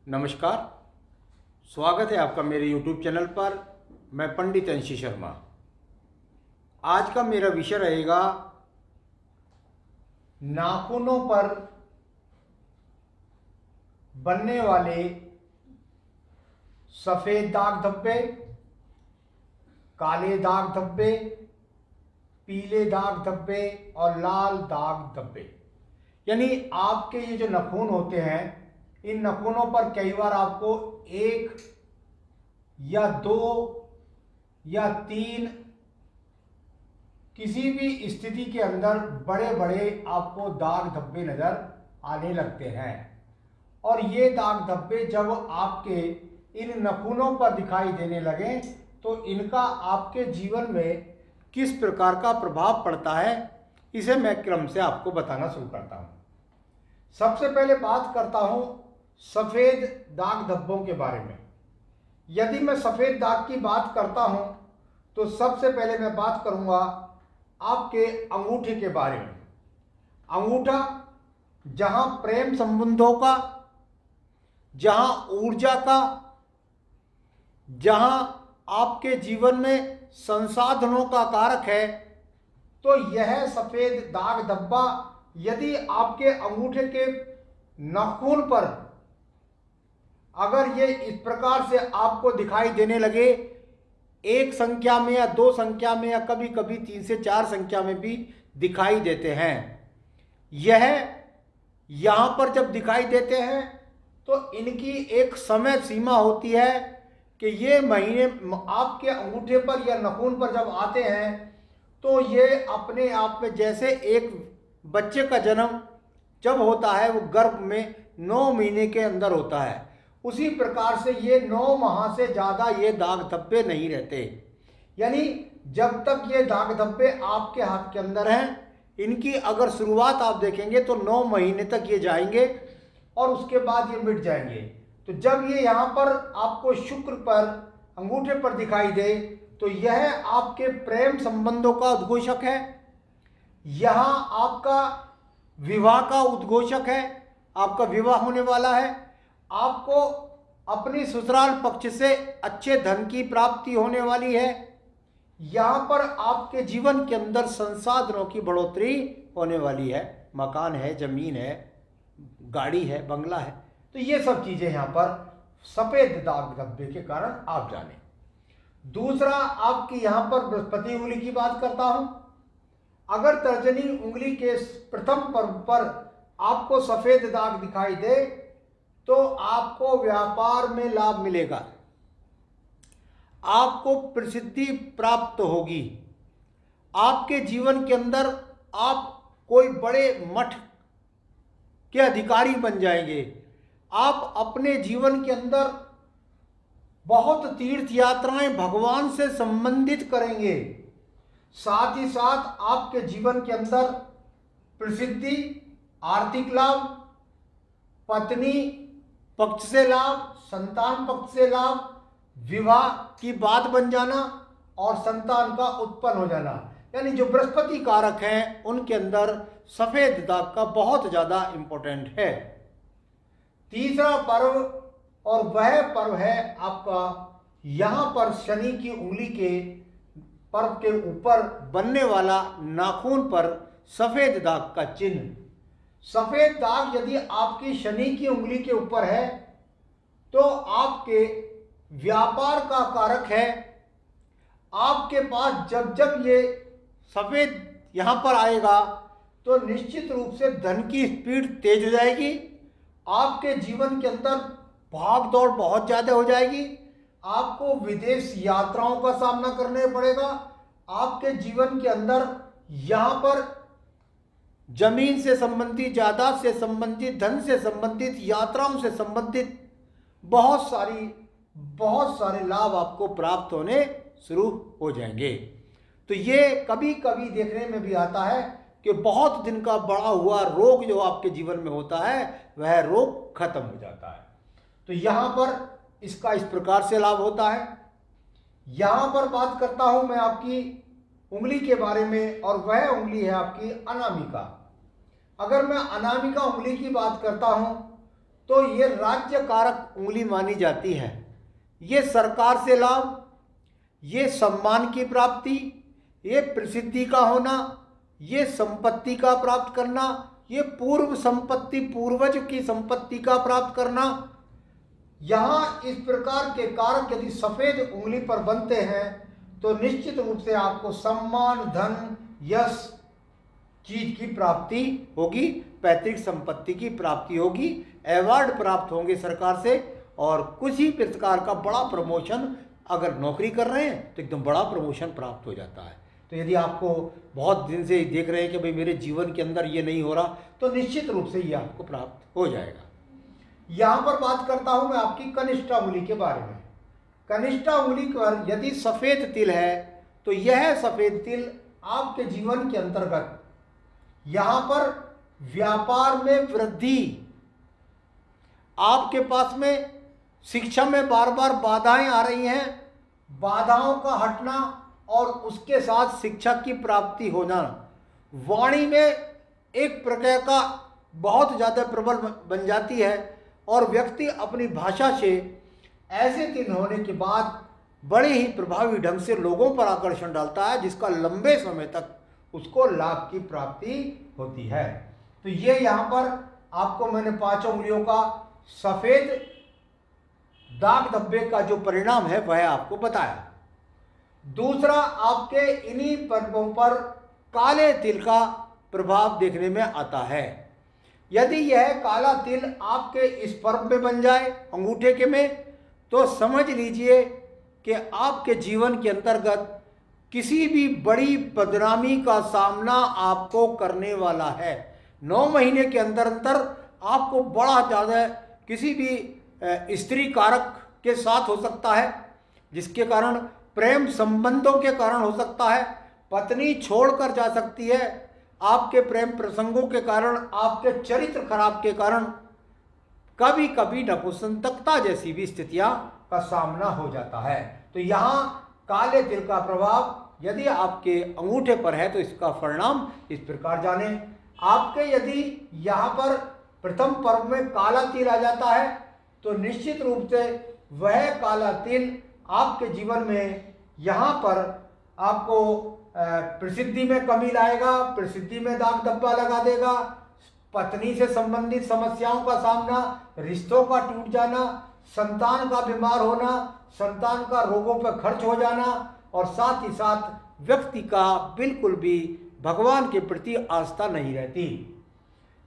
नमस्कार, स्वागत है आपका मेरे YouTube चैनल पर। मैं पंडित अंशी शर्मा। आज का मेरा विषय रहेगा नाखूनों पर बनने वाले सफ़ेद दाग धब्बे, काले दाग धब्बे, पीले दाग धब्बे और लाल दाग धब्बे। यानी आपके ये जो नाखून होते हैं, इन नाखूनों पर कई बार आपको 1 या 2 या 3 किसी भी स्थिति के अंदर बड़े बड़े आपको दाग धब्बे नजर आने लगते हैं। और ये दाग धब्बे जब आपके इन नाखूनों पर दिखाई देने लगे तो इनका आपके जीवन में किस प्रकार का प्रभाव पड़ता है, इसे मैं क्रम से आपको बताना शुरू करता हूं। सबसे पहले बात करता हूं सफ़ेद दाग धब्बों के बारे में। यदि मैं सफ़ेद दाग की बात करता हूं तो सबसे पहले मैं बात करूंगा आपके अंगूठे के बारे में। अंगूठा जहां प्रेम संबंधों का, जहां ऊर्जा का, जहां आपके जीवन में संसाधनों का कारक है, तो यह सफ़ेद दाग धब्बा यदि आपके अंगूठे के नाखून पर अगर ये इस प्रकार से आपको दिखाई देने लगे, 1 संख्या में या 2 संख्या में या कभी कभी 3 से 4 संख्या में भी दिखाई देते हैं, यह यहाँ पर जब दिखाई देते हैं तो इनकी एक समय सीमा होती है कि ये महीने आपके अंगूठे पर या नाखून पर जब आते हैं तो ये अपने आप में, जैसे एक बच्चे का जन्म जब होता है वो गर्भ में 9 महीने के अंदर होता है, उसी प्रकार से ये 9 माह से ज़्यादा ये दाग धब्बे नहीं रहते। यानी जब तक ये दाग धब्बे आपके हाथ के अंदर हैं, इनकी अगर शुरुआत आप देखेंगे तो 9 महीने तक ये जाएंगे और उसके बाद ये मिट जाएंगे। तो जब ये यहाँ पर आपको शुक्र पर, अंगूठे पर दिखाई दे तो यह आपके प्रेम संबंधों का उद्घोषक है, यहाँ आपका विवाह का उद्घोषक है, आपका विवाह होने वाला है, आपको अपनी ससुराल पक्ष से अच्छे धन की प्राप्ति होने वाली है, यहाँ पर आपके जीवन के अंदर संसाधनों की बढ़ोतरी होने वाली है, मकान है, जमीन है, गाड़ी है, बंगला है। तो ये सब चीजें यहाँ पर सफेद दाग धब्बे के कारण आप जाने। दूसरा, आपकी यहाँ पर बृहस्पति उंगली की बात करता हूं। अगर तर्जनी उंगली के प्रथम पर्व पर आपको सफेद दाग दिखाई दे तो आपको व्यापार में लाभ मिलेगा, आपको प्रसिद्धि प्राप्त होगी, आपके जीवन के अंदर आप कोई बड़े मठ के अधिकारी बन जाएंगे, आप अपने जीवन के अंदर बहुत तीर्थ यात्राएं भगवान से संबंधित करेंगे, साथ ही साथ आपके जीवन के अंदर प्रसिद्धि, आर्थिक लाभ, पत्नी पक्ष से लाभ, संतान पक्ष से लाभ, विवाह की बात बन जाना और संतान का उत्पन्न हो जाना। यानी जो बृहस्पति कारक हैं उनके अंदर सफेद दाग का बहुत ज्यादा इंपॉर्टेंट है। तीसरा पर्व, और वह पर्व है आपका यहां पर शनि की उंगली के पर्व के ऊपर बनने वाला नाखून पर सफेद दाग का चिन्ह। सफेद दाग यदि आपकी शनि की उंगली के ऊपर है तो आपके व्यापार का कारक है। आपके पास जब जब ये सफेद यहां पर आएगा तो निश्चित रूप से धन की स्पीड तेज हो जाएगी, आपके जीवन के अंदर भाग दौड़ बहुत ज्यादा हो जाएगी, आपको विदेश यात्राओं का सामना करने पड़ेगा, आपके जीवन के अंदर यहां पर जमीन से संबंधित, जायदाद से संबंधित, धन से संबंधित, यात्राओं से संबंधित बहुत सारे लाभ आपको प्राप्त होने शुरू हो जाएंगे। तो ये कभी कभी देखने में भी आता है कि बहुत दिन का बढ़ा हुआ रोग जो आपके जीवन में होता है वह रोग खत्म हो जाता है। तो यहाँ पर इसका इस प्रकार से लाभ होता है। यहाँ पर बात करता हूं मैं आपकी उंगली के बारे में, और वह उंगली है आपकी अनामिका। अगर मैं अनामिका उंगली की बात करता हूं तो ये राज्य कारक उंगली मानी जाती है। ये सरकार से लाभ, ये सम्मान की प्राप्ति, ये प्रसिद्धि का होना, ये संपत्ति का प्राप्त करना, ये पूर्व संपत्ति, पूर्वज की संपत्ति का प्राप्त करना। यहाँ इस प्रकार के कारक यदि सफेद उंगली पर बनते हैं तो निश्चित रूप से आपको सम्मान, धन, यश चीज की प्राप्ति होगी, पैतृक संपत्ति की प्राप्ति होगी, अवार्ड प्राप्त होंगे सरकार से, और कुछ ही प्रकार का बड़ा प्रमोशन, अगर नौकरी कर रहे हैं तो एकदम बड़ा प्रमोशन प्राप्त हो जाता है। तो यदि आपको बहुत दिन से देख रहे हैं कि भाई मेरे जीवन के अंदर ये नहीं हो रहा, तो निश्चित रूप से ये आपको प्राप्त हो जाएगा। यहाँ पर बात करता हूँ मैं आपकी कनिष्ठा उंगली के बारे में। कनिष्ठा उंगली पर यदि सफ़ेद तिल है तो यह सफ़ेद तिल आपके जीवन के अंतर्गत यहाँ पर व्यापार में वृद्धि, आपके पास में शिक्षा में बार बार बाधाएं आ रही हैं, बाधाओं का हटना और उसके साथ शिक्षा की प्राप्ति होना, वाणी में एक प्रकार का बहुत ज़्यादा प्रबल बन जाती है और व्यक्ति अपनी भाषा से ऐसे दिन होने के बाद बड़े ही प्रभावी ढंग से लोगों पर आकर्षण डालता है, जिसका लंबे समय तक उसको लाभ की प्राप्ति होती है। तो ये यहाँ पर आपको मैंने 5 उंगलियों का सफ़ेद दाग धब्बे का जो परिणाम है वह आपको बताया। दूसरा, आपके इन्हीं पर्वों पर काले तिल का प्रभाव देखने में आता है। यदि यह काला तिल आपके इस पर्व में बन जाए, अंगूठे के में, तो समझ लीजिए कि आपके जीवन के अंतर्गत किसी भी बड़ी बदनामी का सामना आपको करने वाला है। 9 महीने के अंदर अंदर आपको बड़ा ज़्यादा किसी भी स्त्री कारक के साथ हो सकता है, जिसके कारण प्रेम संबंधों के कारण हो सकता है, पत्नी छोड़कर जा सकती है, आपके प्रेम प्रसंगों के कारण, आपके चरित्र खराब के कारण कभी कभी नपुंसकता जैसी भी स्थितियां का सामना हो जाता है। तो यहाँ काले तिल का प्रभाव यदि आपके अंगूठे पर है तो इसका परिणाम इस प्रकार जाने। आपके यदि यहाँ पर प्रथम पर्व में काला तिल आ जाता है तो निश्चित रूप से वह काला तिल आपके जीवन में यहाँ पर आपको प्रसिद्धि में कमी लाएगा, प्रसिद्धि में दाग धब्बा लगा देगा, पत्नी से संबंधित समस्याओं का सामना, रिश्तों का टूट जाना, संतान का बीमार होना, संतान का रोगों पर खर्च हो जाना, और साथ ही साथ व्यक्ति का बिल्कुल भी भगवान के प्रति आस्था नहीं रहती।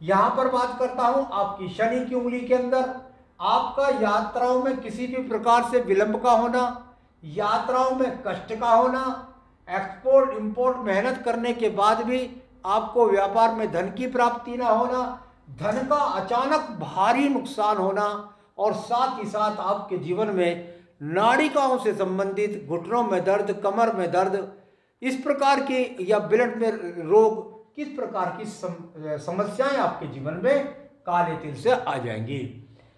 यहाँ पर बात करता हूँ आपकी शनि की उंगली के अंदर। आपका यात्राओं में किसी भी प्रकार से विलंब का होना, यात्राओं में कष्ट का होना, एक्सपोर्ट इंपोर्ट मेहनत करने के बाद भी आपको व्यापार में धन की प्राप्ति ना होना, धन का अचानक भारी नुकसान होना, और साथ ही साथ आपके जीवन में नाड़िकाओं से संबंधित घुटनों में दर्द, कमर में दर्द, इस प्रकार की या ब्लड में रोग, किस प्रकार की समस्याएं आपके जीवन में काले तिल से आ जाएंगी।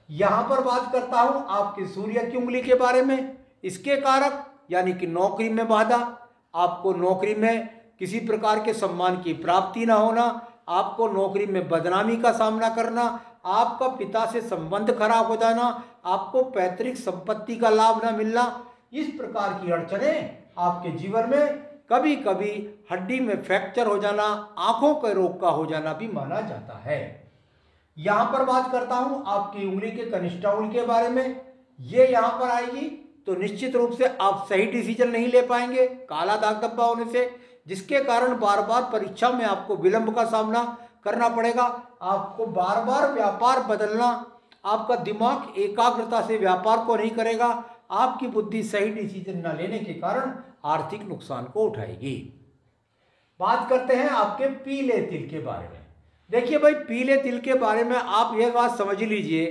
यहाँ पर बात करता हूँ आपकी सूर्य की उंगली के बारे में। इसके कारक यानी कि नौकरी में बाधा, आपको नौकरी में किसी प्रकार के सम्मान की प्राप्ति ना होना, आपको नौकरी में बदनामी का सामना करना, आपका पिता से संबंध खराब हो जाना, आपको पैतृक संपत्ति का लाभ ना मिलना, इस प्रकार की अड़चनें आपके जीवन में, कभी कभी हड्डी में फ्रैक्चर हो जाना, आंखों के रोग का हो जाना भी माना जाता है। यहाँ पर बात करता हूँ आपकी उंगली के कनिष्ठा उंगली के बारे में। ये यहाँ पर आएगी तो निश्चित रूप से आप सही डिसीजन नहीं ले पाएंगे काला दाग धब्बा होने से, जिसके कारण बार बार परीक्षा में आपको विलंब का सामना करना पड़ेगा। आपको बार बार व्यापार बदलना, आपका दिमाग एकाग्रता से व्यापार को नहीं करेगा, आपकी बुद्धि सही डिसीजन न लेने के कारण आर्थिक नुकसान को उठाएगी। बात करते हैं आपके पीले तिल के बारे में। देखिए भाई, पीले तिल के बारे में आप यह बात समझ लीजिए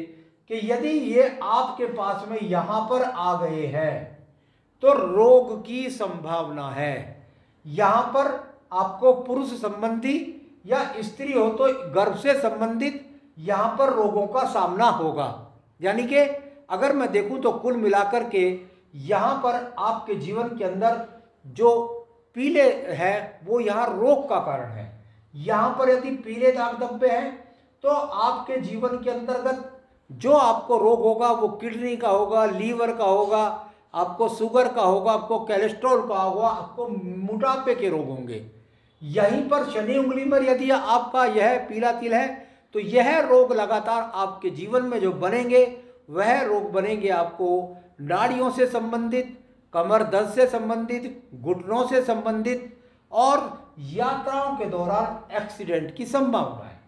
कि यदि ये आपके पास में यहाँ पर आ गए हैं तो रोग की संभावना है। यहाँ पर आपको पुरुष संबंधी या स्त्री हो तो गर्भ से संबंधित यहाँ पर रोगों का सामना होगा। यानी कि अगर मैं देखूं तो कुल मिलाकर के यहाँ पर आपके जीवन के अंदर जो पीले है वो यहाँ रोग का कारण है। यहाँ पर यदि पीले दाग धब्बे हैं तो आपके जीवन के अंतर्गत जो आपको रोग होगा वो किडनी का होगा, लीवर का होगा, आपको शुगर का होगा, आपको कोलेस्ट्रॉल का होगा, आपको मोटापे के रोग होंगे। यहीं पर शनि उंगली में यदि आपका यह पीला तिल है तो यह रोग लगातार आपके जीवन में जो बनेंगे वह रोग बनेंगे आपको नाड़ियों से संबंधित, कमर दर्द से संबंधित, घुटनों से संबंधित और यात्राओं के दौरान एक्सीडेंट की संभावना है।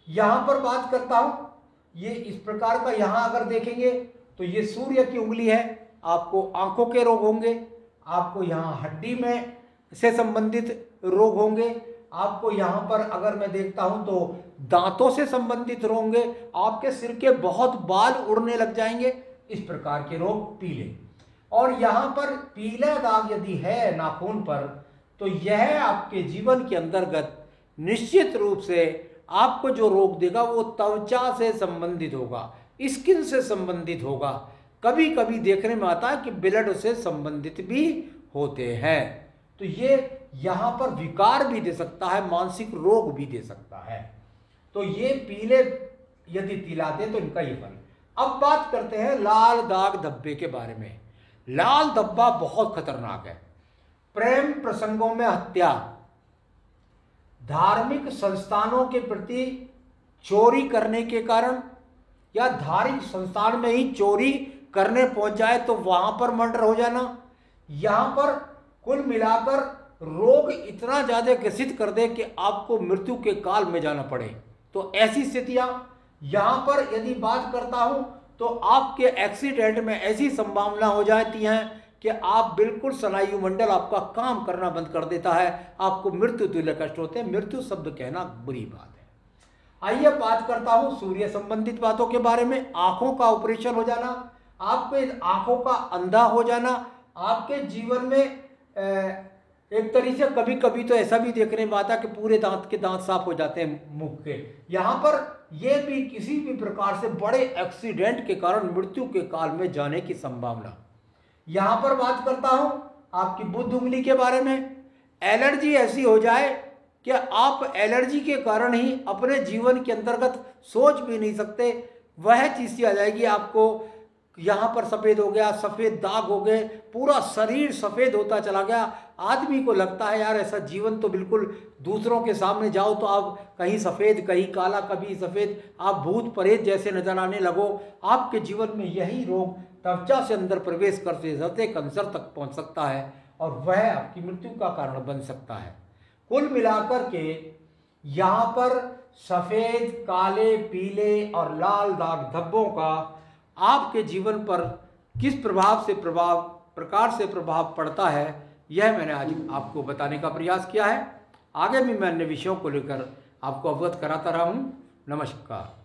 यहाँ पर बात करता हूँ, ये इस प्रकार का यहाँ अगर देखेंगे तो ये सूर्य की उंगली है, आपको आंखों के रोग होंगे, आपको यहाँ हड्डी में से संबंधित रोग होंगे, आपको यहाँ पर अगर मैं देखता हूँ तो दांतों से संबंधित रोग होंगे, आपके सिर के बहुत बाल उड़ने लग जाएंगे, इस प्रकार के रोग पीले। और यहाँ पर पीला दाग यदि है नाखून पर तो यह आपके जीवन के अंतर्गत निश्चित रूप से आपको जो रोग देगा वो त्वचा से संबंधित होगा, स्किन से संबंधित होगा, कभी कभी देखने में आता है कि ब्लड से संबंधित भी होते हैं। तो ये यहाँ पर विकार भी दे सकता है, मानसिक रोग भी दे सकता है। तो ये पीले यदि तिल आते तो इनका ये फल। अब बात करते हैं लाल दाग धब्बे के बारे में। लाल धब्बा बहुत खतरनाक है। प्रेम प्रसंगों में हत्या, धार्मिक संस्थानों के प्रति चोरी करने के कारण या धार्मिक संस्थान में ही चोरी करने पहुंच जाए तो वहां पर मर्डर हो जाना, यहां पर कुल मिलाकर रोग इतना ज्यादा ग्रसित कर दे कि आपको मृत्यु के काल में जाना पड़े। तो ऐसी स्थितियां यहां पर यदि बात करता हूं तो आपके एक्सीडेंट में ऐसी संभावना हो जाती हैं कि आप बिल्कुल स्नायु मंडल आपका काम करना बंद कर देता है, आपको मृत्यु तुल्य कष्ट होते हैं। मृत्यु शब्द कहना बुरी बात है। आइए बात करता हूं सूर्य संबंधित बातों के बारे में। आंखों का ऑपरेशन हो जाना, आपके आंखों का अंधा हो जाना, आपके जीवन में एक तरीके से कभी कभी तो ऐसा भी देखने में आता कि पूरे दांत के दांत साफ हो जाते हैं मुख के। यहाँ पर यह भी किसी भी प्रकार से बड़े एक्सीडेंट के कारण मृत्यु के काल में जाने की संभावना। यहाँ पर बात करता हूँ आपकी बुद्ध उंगली के बारे में। एलर्जी ऐसी हो जाए कि आप एलर्जी के कारण ही अपने जीवन के अंतर्गत सोच भी नहीं सकते, वह चीज़ सी आ जाएगी आपको। यहाँ पर सफ़ेद हो गया, सफ़ेद दाग हो गए, पूरा शरीर सफ़ेद होता चला गया। आदमी को लगता है यार ऐसा जीवन तो बिल्कुल, दूसरों के सामने जाओ तो आप कहीं सफ़ेद कहीं काला कभी सफ़ेद, आप भूत प्रेत जैसे नजर आने लगो। आपके जीवन में यही रोग त्वचा से अंदर प्रवेश करते करते कैंसर तक पहुँच सकता है और वह आपकी मृत्यु का कारण बन सकता है। कुल मिलाकर के यहाँ पर सफ़ेद, काले, पीले और लाल दाग धब्बों का आपके जीवन पर किस प्रकार से प्रभाव पड़ता है, यह मैंने आज आपको बताने का प्रयास किया है। आगे भी मैं अन्य विषयों को लेकर आपको अवगत कराता रहा हूँ। नमस्कार।